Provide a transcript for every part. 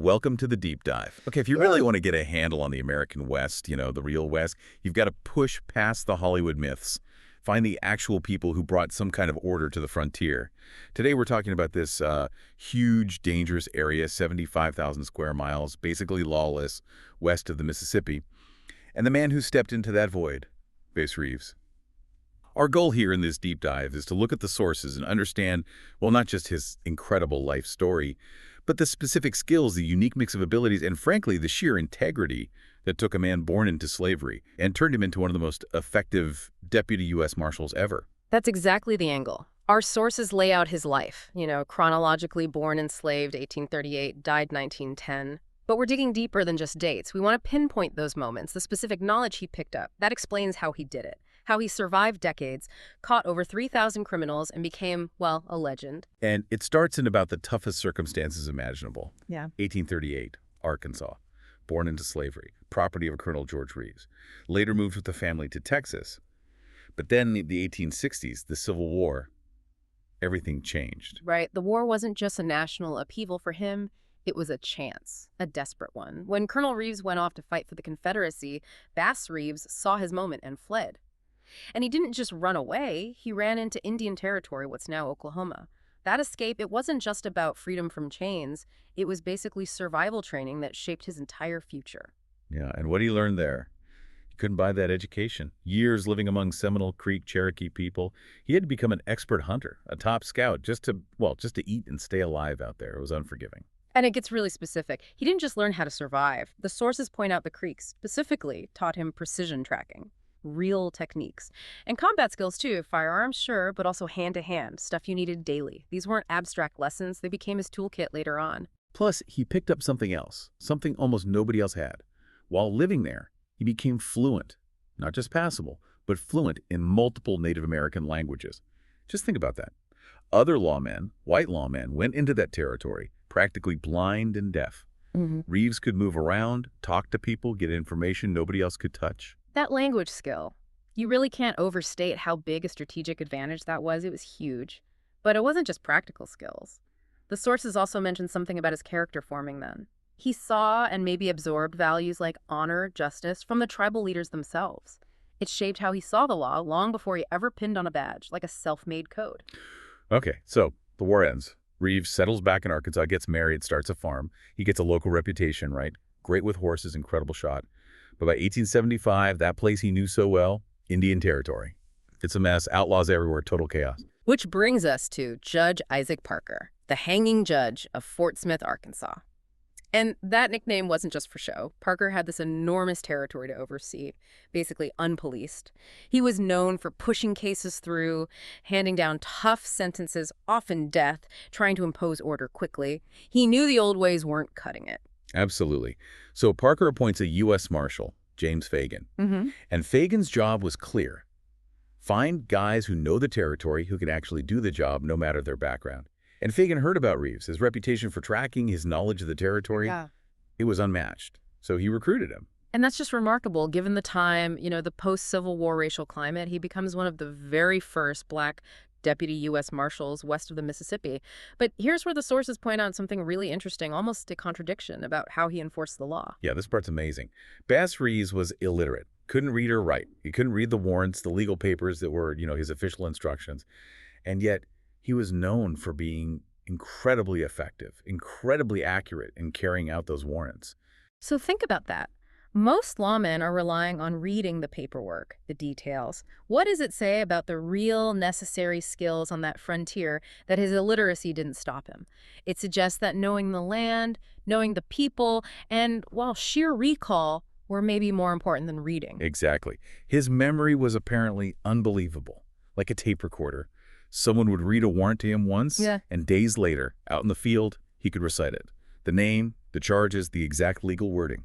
welcome to the deep dive. Okay, if you really want to get a handle on the American West, the real West, you've got to push past the Hollywood myths. Find the actual people who brought some kind of order to the frontier. Today we're talking about this huge, dangerous area, 75,000 square miles, basically lawless, west of the Mississippi. And the man who stepped into that void, Reeves. Our goal here in this deep dive is to look at the sources and understand, well, not just his incredible life story, but the specific skills, the unique mix of abilities, and frankly, the sheer integrity that took a man born into slavery and turned him into one of the most effective deputy U.S. Marshals ever. That's exactly the angle. Our sources lay out his life, chronologically born enslaved 1838, died 1910. But we're digging deeper than just dates. We want to pinpoint those moments, the specific knowledge he picked up. That explains how he did it, how he survived decades, caught over 3,000 criminals, and became, well, a legend. And it starts in about the toughest circumstances imaginable. Yeah. 1838, Arkansas, born into slavery, property of Colonel George Reeves. Later moved with the family to Texas. But then in the 1860s, the Civil War, everything changed. Right. The war wasn't just a national upheaval for him. It was a chance, a desperate one. When Colonel Reeves went off to fight for the Confederacy, Bass Reeves saw his moment and fled. And he didn't just run away, he ran into Indian Territory, what's now Oklahoma. That escape, it wasn't just about freedom from chains, it was basically survival training that shaped his entire future. Yeah, and what he learned there, he couldn't buy that education. Years living among Seminole Creek Cherokee people, he had to become an expert hunter, a top scout, just to eat and stay alive out there. It was unforgiving. And it gets really specific. He didn't just learn how to survive. The sources point out the Creeks specifically taught him precision tracking, real techniques. And combat skills too, firearms, sure, but also hand-to-hand, stuff you needed daily. These weren't abstract lessons. They became his toolkit later on. Plus, he picked up something else, something almost nobody else had. While living there, he became fluent, not just passable, but fluent in multiple Native American languages. Just think about that. Other lawmen, white lawmen, went into that territory practically blind and deaf. Reeves could move around, talk to people, get information nobody else could touch. That language skill, you really can't overstate how big a strategic advantage that was. It was huge. But it wasn't just practical skills. The sources also mentioned something about his character forming then. He saw and maybe absorbed values like honor, justice from the tribal leaders themselves. It shaped how he saw the law long before he ever pinned on a badge, like a self-made code. Okay, so the war ends. Reeves settles back in Arkansas, gets married, starts a farm. He gets a local reputation, right? Great with horses, incredible shot. But by 1875, that place he knew so well, Indian Territory. It's a mess, outlaws everywhere, total chaos. Which brings us to Judge Isaac Parker, the hanging judge of Fort Smith, Arkansas. And that nickname wasn't just for show. Parker had this enormous territory to oversee, basically unpoliced. He was known for pushing cases through, handing down tough sentences, often death, trying to impose order quickly. He knew the old ways weren't cutting it. Absolutely. So Parker appoints a U.S. Marshal, James Fagan. And Fagan's job was clear. Find guys who know the territory, who can actually do the job no matter their background. And Fagan heard about Reeves, his reputation for tracking, his knowledge of the territory. Yeah. It was unmatched. So he recruited him. And that's just remarkable, given the time, the post-Civil War racial climate. He becomes one of the very first Black deputy U.S. Marshals west of the Mississippi. But here's where the sources point out something really interesting, almost a contradiction about how he enforced the law. Yeah, this part's amazing. Bass Reeves was illiterate, couldn't read or write. He couldn't read the warrants, the legal papers that were, his official instructions. And yet, he was known for being incredibly effective, incredibly accurate in carrying out those warrants. So think about that. Most lawmen are relying on reading the paperwork, the details. What does it say about the real necessary skills on that frontier that his illiteracy didn't stop him? It suggests that knowing the land, knowing the people, and, sheer recall were maybe more important than reading. Exactly. His memory was apparently unbelievable, like a tape recorder. Someone would read a warrant to him once, and days later, out in the field, he could recite it. The name, the charges, the exact legal wording.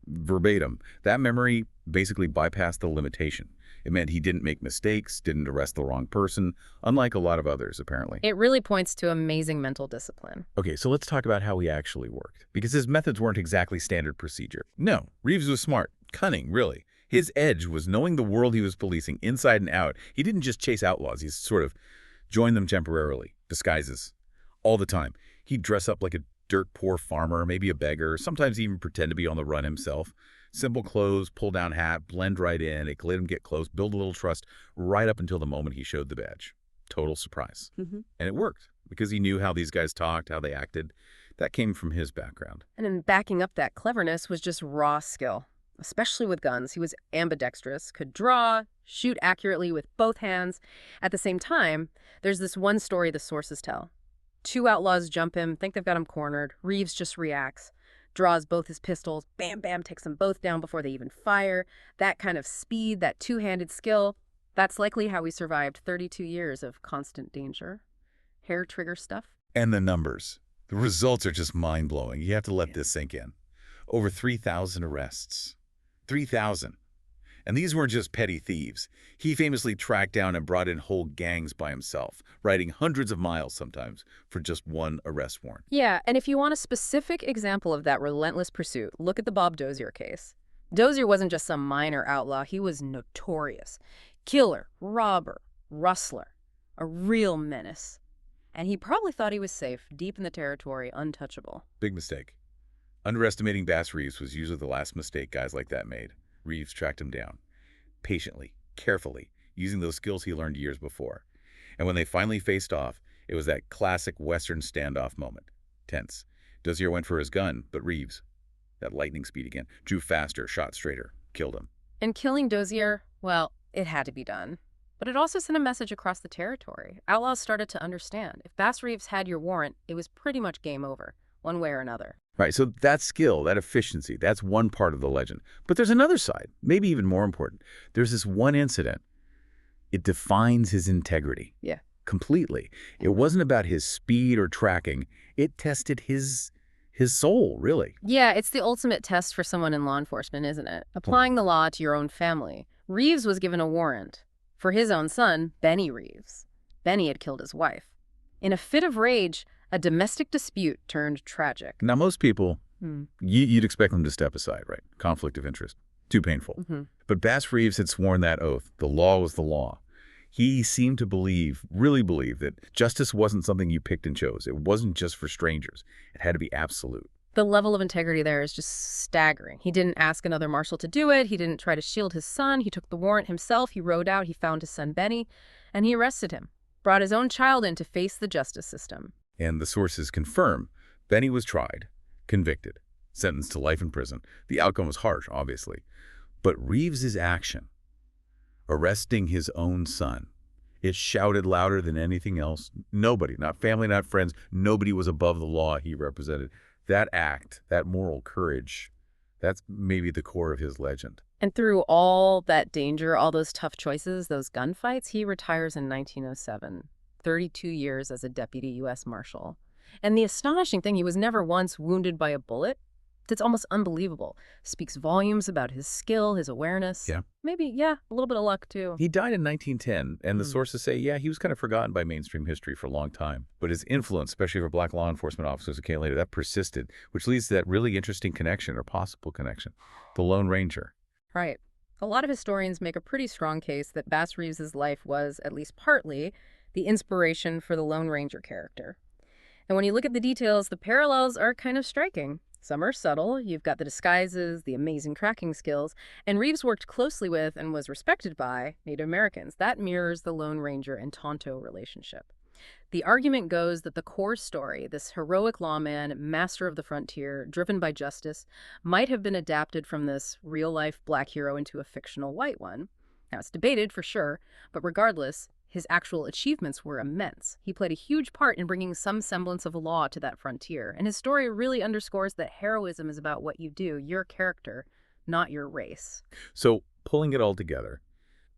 Verbatim. That memory basically bypassed the limitation. It meant he didn't make mistakes, didn't arrest the wrong person, unlike a lot of others, apparently. It really points to amazing mental discipline. Okay, so let's talk about how he actually worked. Because his methods weren't exactly standard procedure. No, Reeves was smart. Cunning, really. His edge was knowing the world he was policing inside and out. He didn't just chase outlaws. He sort of joined them temporarily, disguises, all the time. He'd dress up like a dirt-poor farmer, maybe a beggar, sometimes even pretend to be on the run himself. Simple clothes, pull-down hat, blend right in, it let him get close, build a little trust right up until the moment he showed the badge. Total surprise. And it worked because he knew how these guys talked, how they acted. That came from his background. And in backing up that cleverness was just raw skill, especially with guns. He was ambidextrous, could draw, shoot accurately with both hands. At the same time, there's this one story the sources tell. Two outlaws jump him, think they've got him cornered. Reeves just reacts, draws both his pistols, bam, bam, takes them both down before they even fire. That kind of speed, that two-handed skill, that's likely how he survived 32 years of constant danger. Hair trigger stuff. And the numbers. The results are just mind-blowing. You have to let this sink in. Over 3,000 arrests. 3,000. And these weren't just petty thieves. He famously tracked down and brought in whole gangs by himself, riding hundreds of miles sometimes for just one arrest warrant. Yeah, and if you want a specific example of that relentless pursuit, look at the Bob Dozier case. Dozier wasn't just some minor outlaw. He was notorious. Killer, robber, rustler, a real menace. And he probably thought he was safe, deep in the territory, untouchable. Big mistake. Underestimating Bass Reeves was usually the last mistake guys like that made. Reeves tracked him down, patiently, carefully, using those skills he learned years before. And when they finally faced off, it was that classic Western standoff moment. Tense. Dozier went for his gun, but Reeves, that lightning speed again, drew faster, shot straighter, killed him. And killing Dozier, well, it had to be done. But it also sent a message across the territory. Outlaws started to understand. If Bass Reeves had your warrant, it was pretty much game over, one way or another. Right, so that skill, that efficiency, that's one part of the legend. But there's another side, maybe even more important. There's this one incident. It defines his integrity. Yeah. Completely. It wasn't about his speed or tracking. It tested his soul, really. Yeah, it's the ultimate test for someone in law enforcement, isn't it? Applying the law to your own family. Reeves was given a warrant for his own son, Benny Reeves. Benny had killed his wife. In a fit of rage, a domestic dispute turned tragic. Now, most people, you'd expect them to step aside, right? Conflict of interest. Too painful. But Bass Reeves had sworn that oath. The law was the law. He seemed to believe, really believe, that justice wasn't something you picked and chose. It wasn't just for strangers. It had to be absolute. The level of integrity there is just staggering. He didn't ask another marshal to do it. He didn't try to shield his son. He took the warrant himself. He rode out. He found his son, Benny, and he arrested him. Brought his own child in to face the justice system. And the sources confirm Benny was tried, convicted, sentenced to life in prison. The outcome was harsh, obviously. But Reeves's action, arresting his own son, it shouted louder than anything else. Nobody, not family, not friends, nobody was above the law he represented. That act, that moral courage, that's maybe the core of his legend. And through all that danger, all those tough choices, those gunfights, he retires in 1907, 32 years as a deputy U.S. Marshal. And the astonishing thing, he was never once wounded by a bullet. It's almost unbelievable. Speaks volumes about his skill, his awareness. Yeah. Maybe, yeah, a little bit of luck, too. He died in 1910, and the sources say, yeah, he was kind of forgotten by mainstream history for a long time. But his influence, especially for black law enforcement officers who came later, that persisted, which leads to that really interesting connection, or possible connection, the Lone Ranger. Right. A lot of historians make a pretty strong case that Bass Reeves's life was, at least partly, the inspiration for the Lone Ranger character. And when you look at the details, the parallels are kind of striking. Some are subtle. You've got the disguises, the amazing tracking skills, and Reeves worked closely with and was respected by Native Americans. That mirrors the Lone Ranger and Tonto relationship. The argument goes that the core story, this heroic lawman, master of the frontier, driven by justice, might have been adapted from this real-life black hero into a fictional white one. Now, it's debated for sure, but regardless, his actual achievements were immense. He played a huge part in bringing some semblance of law to that frontier, and his story really underscores that heroism is about what you do, your character, not your race. So, pulling it all together,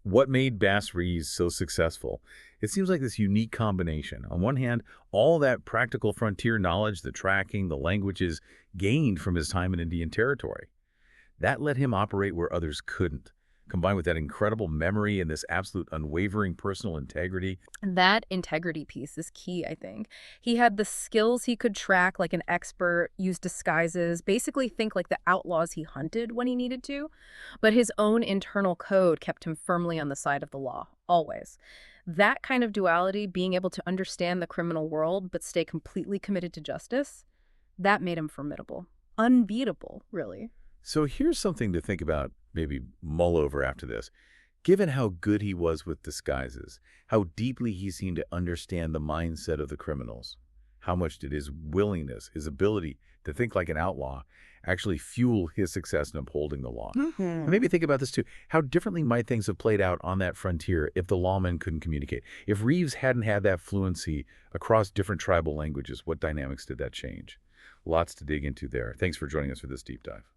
what made Bass Reeves so successful? It seems like this unique combination. On one hand, all that practical frontier knowledge, the tracking, the languages, gained from his time in Indian Territory. That let him operate where others couldn't. Combined with that incredible memory and this absolute unwavering personal integrity. That integrity piece is key, I think. He had the skills he could track like an expert, use disguises, basically think like the outlaws he hunted when he needed to. But his own internal code kept him firmly on the side of the law, always. That kind of duality, being able to understand the criminal world but stay completely committed to justice, That made him formidable. Unbeatable, really. So here's something to think about, maybe mull over after this. Given how good he was with disguises, how deeply he seemed to understand the mindset of the criminals, how much did his willingness, his ability to think like an outlaw, actually fuel his success in upholding the law? And maybe think about this too. How differently might things have played out on that frontier if the lawmen couldn't communicate? If Reeves hadn't had that fluency across different tribal languages, what dynamics did that change? Lots to dig into there. Thanks for joining us for this deep dive.